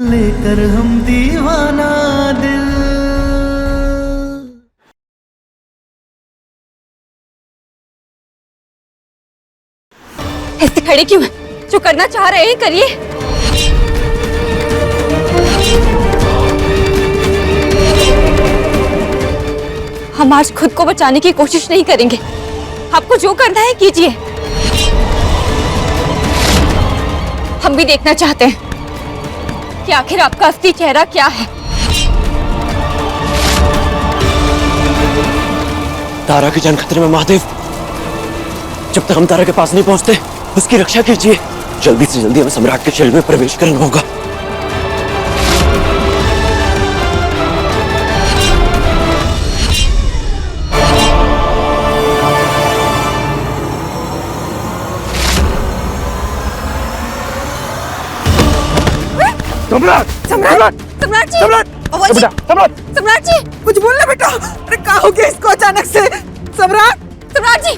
लेकर हम दीवाना दिल। ऐसे खड़े क्यों हैं? जो करना चाह रहे हैं करिए। हम आज खुद को बचाने की कोशिश नहीं करेंगे। आपको जो करना है कीजिए। हम भी देखना चाहते हैं कि आखिर आपका असली चेहरा क्या है। तारा की जान खतरे में महादेव। जब तक हम तारा के पास नहीं पहुंचते उसकी रक्षा कीजिए। जल्दी से जल्दी हमें सम्राट के शैल में प्रवेश करना होगा। सम्राट! सम्राट! सम्राट जी! सम्राट! बेटा, सम्राट! सम्राट जी! कुछ बोलना बेटा। अरे क्या हो गया इसको अचानक से? सम्राट! सम्राट जी!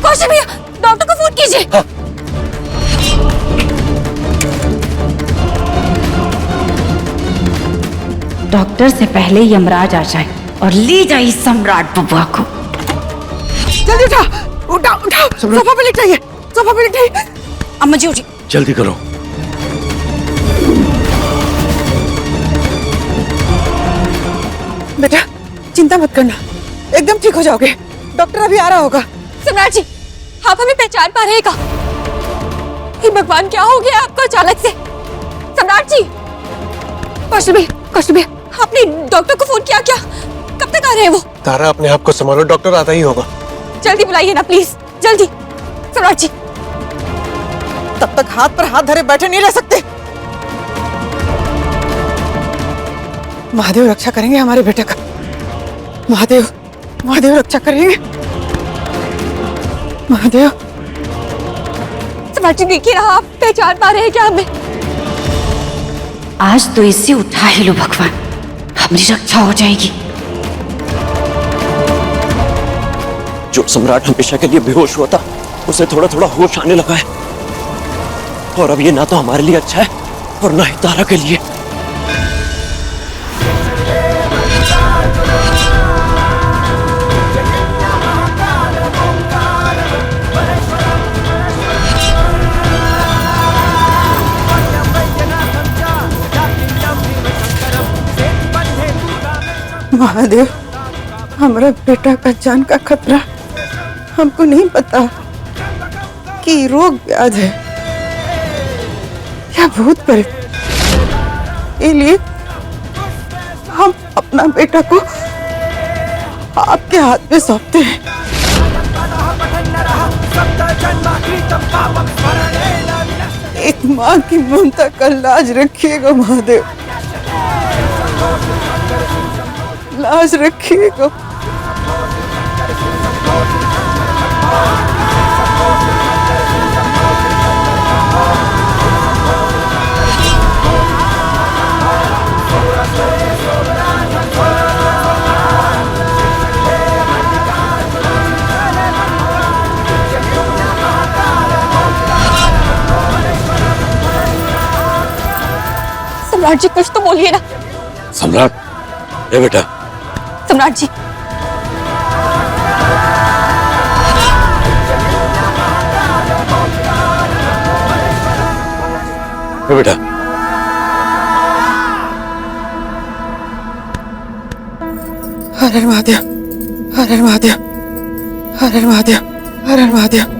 कौशल भैया, डॉक्टर को फोन कीजिए। हाँ। डॉक्टर से पहले यमराज आ जाए और ले जाए सम्राट बबुआ को। जल्दी उठा, उठा, उठा। सोफा पे लेटाइए, सोफा पे लेटाइए। अम्मा जी उठी। जल्दी करो। बेटा चिंता मत करना, एकदम ठीक हो जाओगे। डॉक्टर अभी आ रहा होगा। सम्राट जी, आप हमें पहचान पा रहे हैं क्या? हे भगवान, क्या हो गया आपको अचानक से? सम्राट जी! कौशल भैया, आपने डॉक्टर को फोन किया क्या? कब तक आ रहे हैं वो? तारा अपने आप को संभालो, डॉक्टर आता ही होगा। जल्दी बुलाइए ना प्लीज, जल्दी। सम्राट जी! तब तक हाथ पर हाथ धरे बैठे नहीं रह सकते। महादेव रक्षा करेंगे हमारे बेटे का। महादेव रक्षा करेंगे। महादेव! सम्राट जी देखिए ना, आप पहचान पा रहे हैं क्या हमें? आज तो इसे उठा ही लो भगवान, हमारी रक्षा हो जाएगी। जो सम्राट हमेशा के लिए बेहोश हुआ था उसे थोड़ा थोड़ा होश आने लगा है। और अब ये ना तो हमारे लिए अच्छा है और ना ही तारा के लिए। महादेव, हमारा बेटा का जान का खतरा। हमको नहीं पता कि रोग व्याध है या भूत प्रेत। इसलिए हम अपना बेटा को आपके हाथ में सौंपते हैं। एक माँ की ममता का लाज रखिएगा महादेव, लाज रखिएगा। सम्राट जी कुछ तो बोलिए ना। सम्राट! ए बेटा। सम्राट जी! ए बेटा। हर हर महादेव, हर हर महादेव, हर हर महादेव, हर हर महादेव।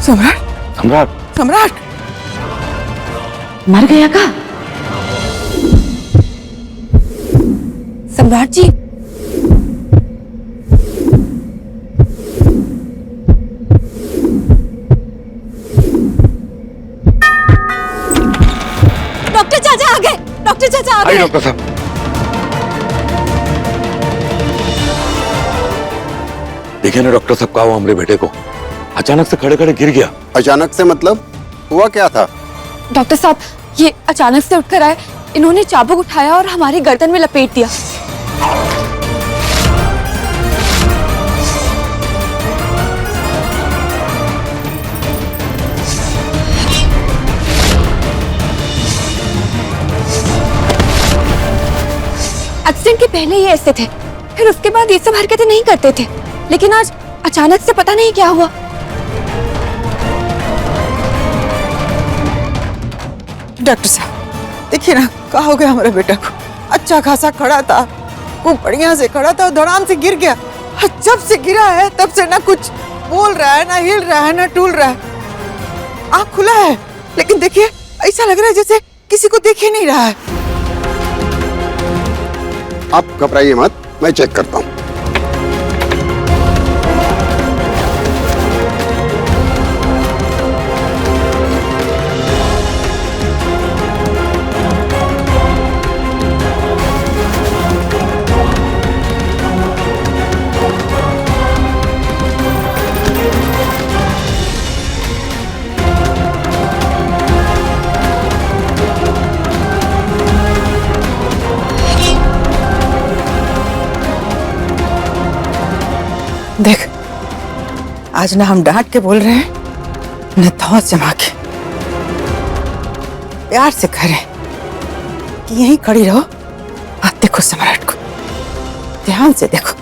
सम्राट, सम्राट, सम्राट, मर गया का? सम्राट जी, डॉक्टर चाचा आ गए, डॉक्टर चाचा आ गए। डॉक्टर साहब, देखिए ना डॉक्टर साहब, कहा हुआ हमारे बेटे को अचानक से खड़े खड़े गिर गया। अचानक से मतलब हुआ क्या था? डॉक्टर साहब, ये अचानक से उठकर आए, इन्होंने चाबुक उठाया और हमारी गर्दन में लपेट दिया। एक्सीडेंट के पहले ये ऐसे थे, फिर उसके बाद ये सब हरकतें नहीं करते थे, लेकिन आज अचानक से पता नहीं क्या हुआ। डॉक्टर साहब, देखिए ना, क्या हो गया हमारे बेटा को? अच्छा खासा खड़ा था, वो बढ़िया से खड़ा था, धड़ाम से गिर गया। जब से गिरा है तब से ना कुछ बोल रहा है, ना हिल रहा है, ना टूल रहा है। आँख खुला है, लेकिन देखिए ऐसा लग रहा है जैसे किसी को देख ही नहीं रहा है। आप घबराइए मत, मैं चेक करता हूँ। देख, आज ना हम डांट के बोल रहे हैं, न धौंस जमा के। प्यार से कह रहे हैं कि यहीं खड़ी रहो और देखो सम्राट को, ध्यान से देखो।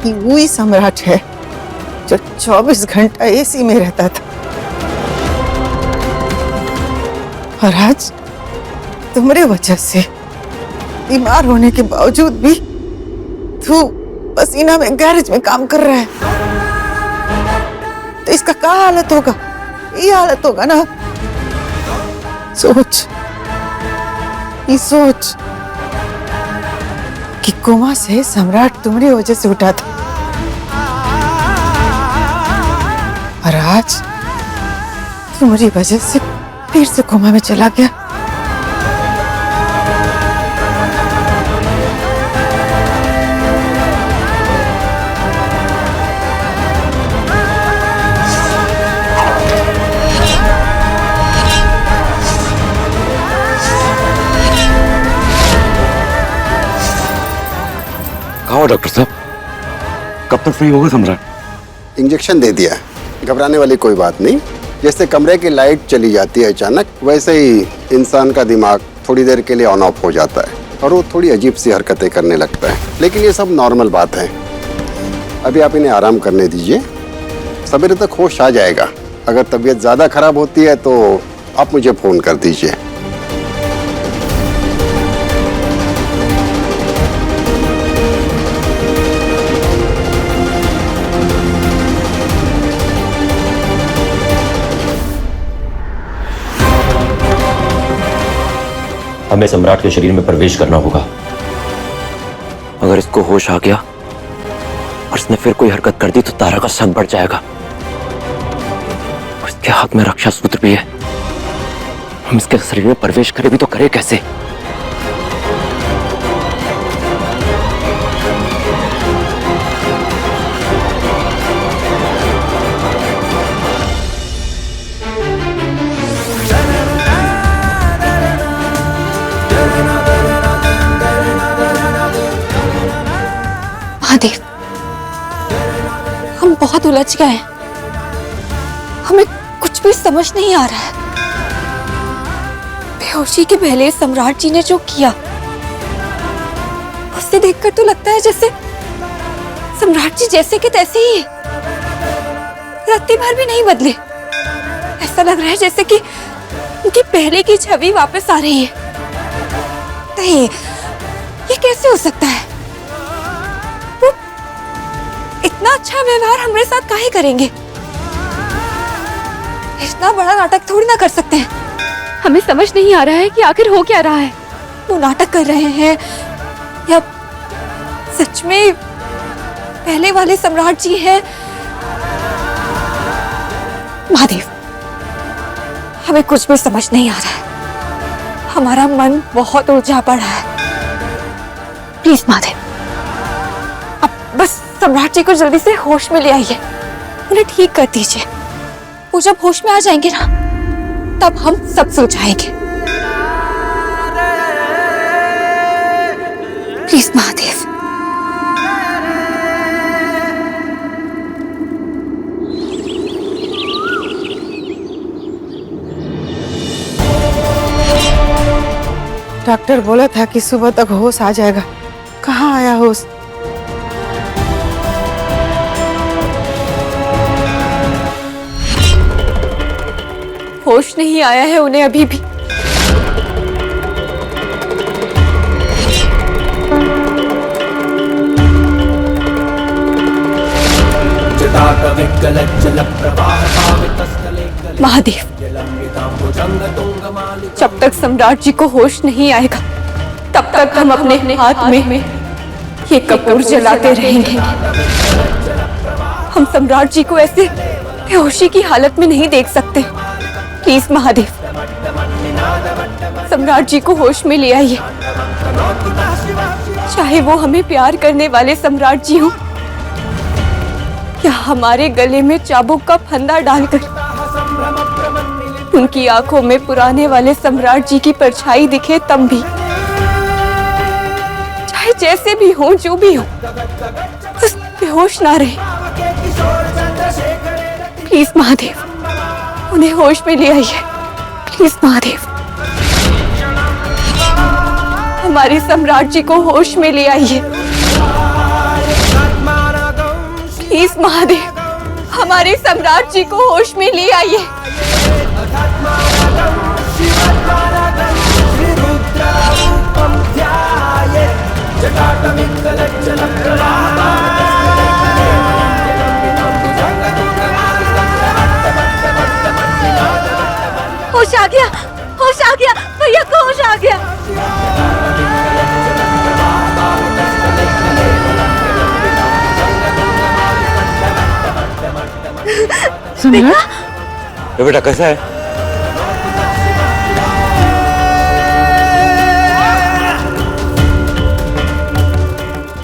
ये वही सम्राट है जो 24 घंटा एसी में रहता था, और आज तुम्हारे वजह से बीमार होने के बावजूद भी तू पसीना में गैरेज में काम कर रहा है। तो इसका क्या हालत होगा? ये हालत होगा ना। सोच, ये सोच कि कोमा से सम्राट तुम्हारी वजह से उठा था, और आज तुम्हारी वजह से फिर से कोमा में चला गया। कहा डॉक्टर साहब, कब तक फ्री होगा सम्राट? इंजेक्शन दे दिया, घबराने वाली कोई बात नहीं। जैसे कमरे की लाइट चली जाती है अचानक, वैसे ही इंसान का दिमाग थोड़ी देर के लिए ऑन ऑफ हो जाता है और वो थोड़ी अजीब सी हरकतें करने लगता है, लेकिन ये सब नॉर्मल बात है। अभी आप इन्हें आराम करने दीजिए, सवेरे तक होश आ जाएगा। अगर तबीयत ज़्यादा खराब होती है तो आप मुझे फ़ोन कर दीजिए। हमें सम्राट के शरीर में प्रवेश करना होगा। अगर इसको होश आ गया और इसने फिर कोई हरकत कर दी तो तारा का संग बढ़ जाएगा। और इसके हाथ में रक्षा सूत्र भी है। हम इसके शरीर में प्रवेश करें भी तो करें कैसे? महादेव, हम बहुत उलझ गए हैं, हमें कुछ भी समझ नहीं आ रहा है। बेहोशी के पहले सम्राट जी ने जो किया, उसे देखकर तो लगता है जैसे सम्राट जी जैसे के तैसे ही है, रत्ती भर भी नहीं बदले। ऐसा लग रहा है जैसे कि उनकी पहले की छवि वापस आ रही है। नहीं, ये कैसे हो सकता है? इतना अच्छा व्यवहार हमारे साथ काहे करेंगे? इतना बड़ा नाटक थोड़ी ना कर सकते हैं। हमें समझ नहीं आ रहा है कि आखिर हो क्या रहा है। वो नाटक कर रहे हैं या सच में पहले वाले सम्राट जी हैं? महादेव, हमें कुछ भी समझ नहीं आ रहा है। हमारा मन बहुत उलझा पड़ा है। प्लीज महादेव, अब बस सम्राट जी को जल्दी से होश में ले आइए, उन्हें ठीक कर दीजिए। वो जब होश में आ जाएंगे ना, तब हम सब सुलझाएंगे। प्लीज महादेव। डॉक्टर बोला था कि सुबह तक होश आ जाएगा। कहाँ आया होश? होश नहीं आया है उन्हें अभी भी। महादेव, जब तक सम्राट जी को होश नहीं आएगा, तब तक हम अपने हाथ में ये कपूर जलाते रहेंगे। हम सम्राट जी को ऐसे बेहोशी की हालत में नहीं देख सकते। प्लीज महादेव, सम्राट जी को होश में ले आइए। चाहे वो हमें प्यार करने वाले सम्राट जी हो या हमारे गले में चाबुक का फंदा डालकर उनकी आंखों में पुराने वाले सम्राट जी की परछाई दिखे, तब भी। चाहे जैसे भी हो, जो भी हो, बस बेहोश ना रहे। प्लीज महादेव, उन्हें होश में ले आइए। प्लीज महादेव, हमारे सम्राट जी को होश में ले आइए। प्लीज महादेव, हमारे सम्राट जी को होश में ले आइए। होश आ गया, होश आ गया, भैया को होश आ गया। ये बेटा कैसा है?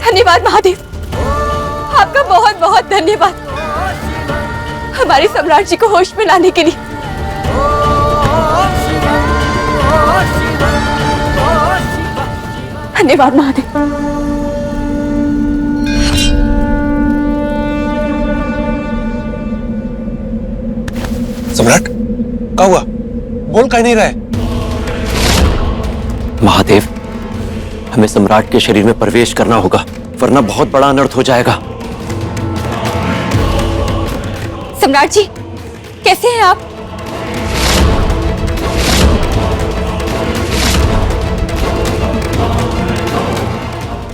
धन्यवाद महादेव, आपका बहुत बहुत धन्यवाद हमारे सम्राट जी को होश में लाने के लिए। धन्यवाद महादेव। सम्राट, क्या हुआ? बोल कहीं नहीं रहे। महादेव, हमें सम्राट के शरीर में प्रवेश करना होगा, वरना बहुत बड़ा अनर्थ हो जाएगा। सम्राट जी, कैसे हैं आप?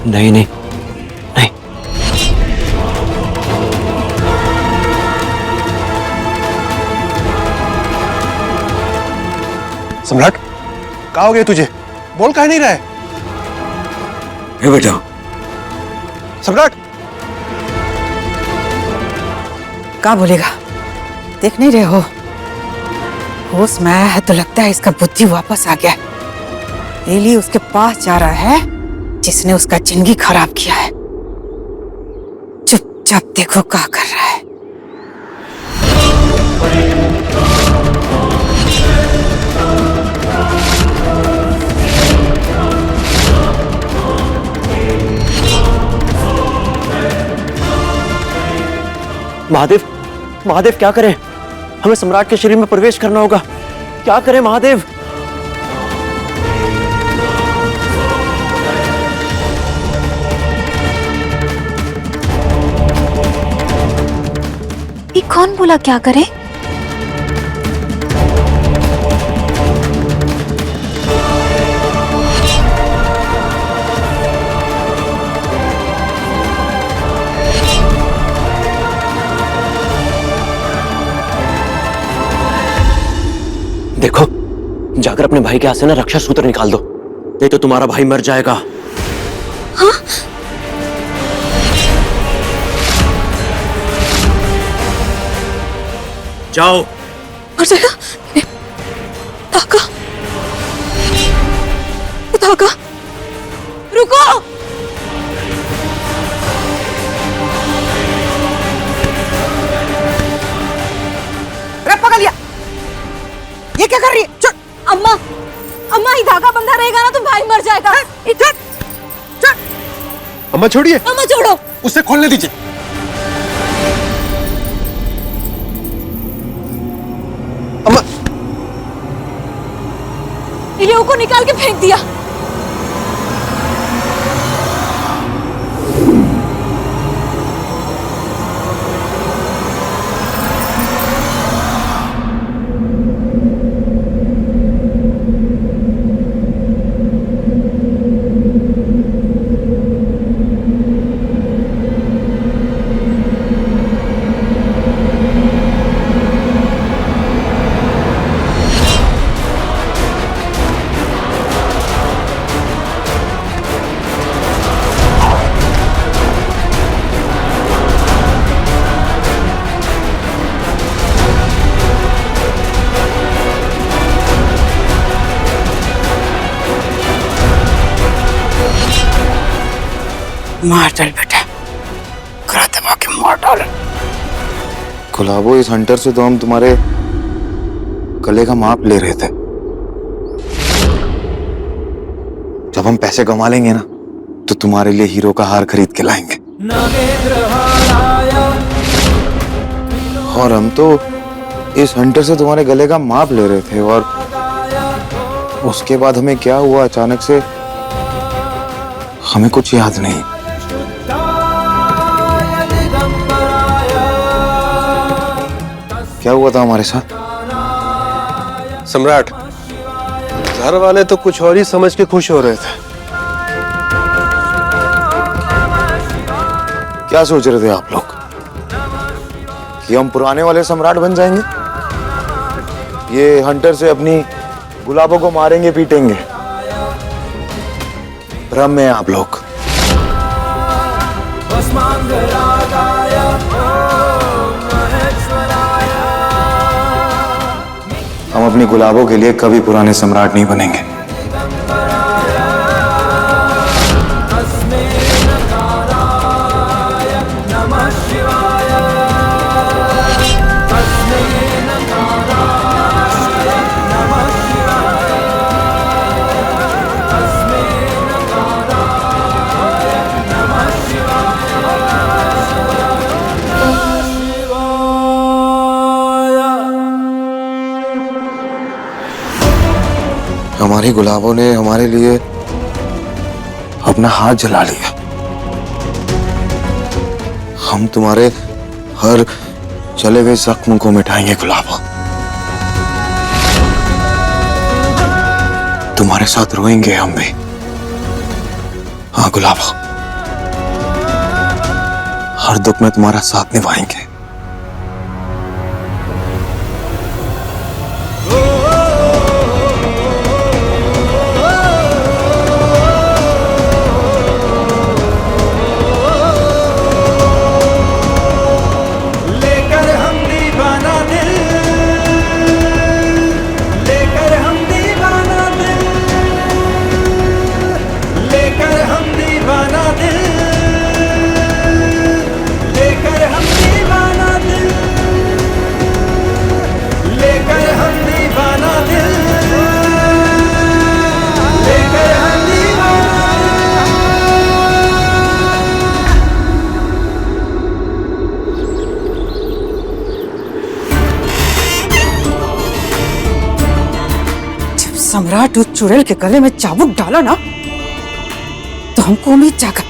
नहीं नहीं नहीं। सम्राट, क्या हो गया तुझे? बोल कहीं नहीं रहे। ये बेटा, सम्राट, क्या बोलेगा? देख नहीं रहे हो? होश में आया है तो लगता है इसका बुद्धि वापस आ गया है। एली उसके पास जा रहा है जिसने उसका जिंदगी खराब किया है। चुपचाप देखो क्या कर रहा है। महादेव, महादेव क्या करें? हमें सम्राट के शरीर में प्रवेश करना होगा। क्या करें महादेव? ये कौन बोला क्या करें? देखो, जाकर अपने भाई के हाथ से ना रक्षा सूत्र निकाल दो, नहीं तो तुम्हारा भाई मर जाएगा। हाँ? जाओ। मर जाएगा? धागा, धागा, रुको। अरे पकड़ लिया। ये क्या कर रही है? छोड़। अम्मा, अम्मा ये धागा बंधा रहेगा ना तो भाई मर जाएगा। छोड़, छोड़। अम्मा छोड़िए, अम्मा छोड़ो। उसे खोलने दीजिए। अम्मा, लियो को निकाल के फेंक दिया। मार डाल बेटा, करा दबा के मार डाल। गुलाबो, इस हंटर से तो हम तुम्हारे गले का माप ले रहे थे। जब हम पैसे कमा लेंगे ना तो तुम्हारे लिए हीरो का हार खरीद के लाएंगे। और हम तो इस हंटर से तुम्हारे गले का माप ले रहे थे और उसके बाद हमें क्या हुआ अचानक से हमें कुछ याद नहीं। क्या हुआ था हमारे साथ? सम्राट, घर वाले तो कुछ और ही समझ के खुश हो रहे थे। क्या सोच रहे थे आप लोग कि हम पुराने वाले सम्राट बन जाएंगे? ये हंटर से अपनी गुलाबों को मारेंगे पीटेंगे? भ्रम में आप लोग। हम अपनी गुलाबों के लिए कभी पुराने सम्राट नहीं बनेंगे। हमारी गुलाबों ने हमारे लिए अपना हाथ जला लिया। हम तुम्हारे हर चले हुए जख्म को मिटाएंगे गुलाबों। तुम्हारे साथ रोएंगे हम भी। हाँ गुलाबों, हर दुख में तुम्हारा साथ निभाएंगे। सम्राट उस चुड़ैल के गले में चाबुक डाला ना तो हमको उम्मीद जागा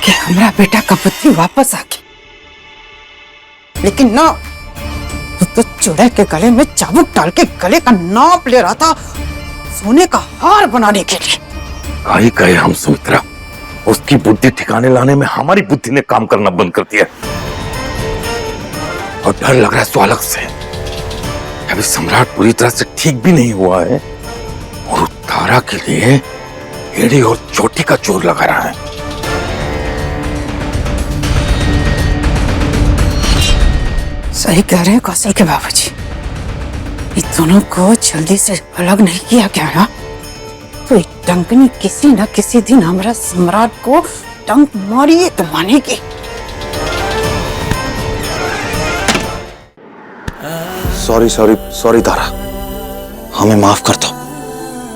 कि हमारा बेटा का बुद्धि वापस आ गई, लेकिन ना, तो चुड़ैल के गले में चाबुक डाल के गले का नाप ले रहा था सोने का हार बनाने के लिए। आई कहे हम सुमित्रा, उसकी बुद्धि ठिकाने लाने में हमारी बुद्धि ने काम करना बंद कर दिया और डर लग रहा है स्वालक से। अभी सम्राट पूरी तरह से ठीक भी नहीं हुआ है और उत्तारा के लिए एड़ी और चोटी का जोर लगा रहा है। सही कह रहे हैं कौशल के बाबूजी। इन दोनों को जल्दी से अलग नहीं किया क्या ना, तो डंकनी किसी न किसी दिन हमारा सम्राट को डंक मारिए तो मानेगी। सॉरी सॉरी सॉरी तारा, हमें माफ कर दो।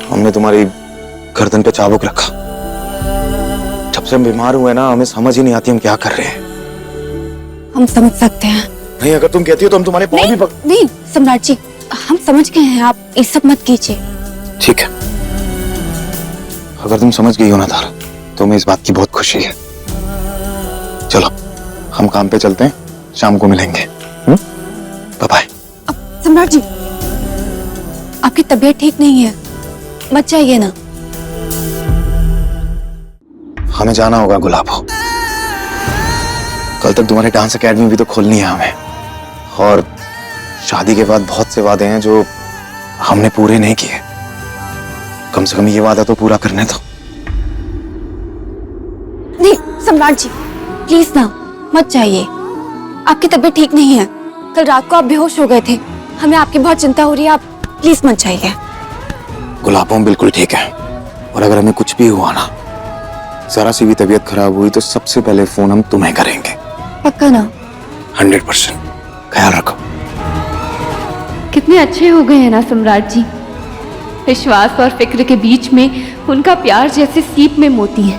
हमने तुम्हारी गर्दन पे चाबुक रखा। जब से हम बीमार हुए ना, हमें समझ ही नहीं आती हम क्या कर रहे हैं। हम समझ सकते हैं। नहीं, अगर तुम कहती हो तो हम तुम्हारे पाँव भी नहीं सम्राट जी, हम समझ गए हैं, आप ये सब मत कीजिए। ठीक है, अगर तुम समझ गई हो ना तारा, तो हमें इस बात की बहुत खुशी है। चलो हम काम पे चलते हैं, शाम को मिलेंगे। Bye bye. सम्राट जी, आपकी तबीयत ठीक नहीं है, मत जाइए ना। हमें जाना होगा गुलाबो। कल तक तुम्हारी डांस एकेडमी भी तो खोलनी है हमें, और शादी के बाद बहुत से वादे हैं जो हमने पूरे नहीं किए। कम से कम ये वादा तो पूरा करने दो। नहीं सम्राट जी, प्लीज ना, मत जाइए। आपकी तबीयत ठीक नहीं है, कल रात को आप बेहोश हो गए थे, हमें आपकी बहुत चिंता हो रही है, आप प्लीज मत जाइए। गुलाबो बिल्कुल ठीक है, और अगर हमें कुछ भी हुआ ना, जरा सी भी तबीयत खराब हुई तो सबसे पहले फोन हम तुम्हें करेंगे। पक्का ना? 100%। ख्याल रखो। कितने अच्छे हो गए हैं ना सम्राट जी। विश्वास और फिक्र के बीच में उनका प्यार जैसे सीप में मोती है।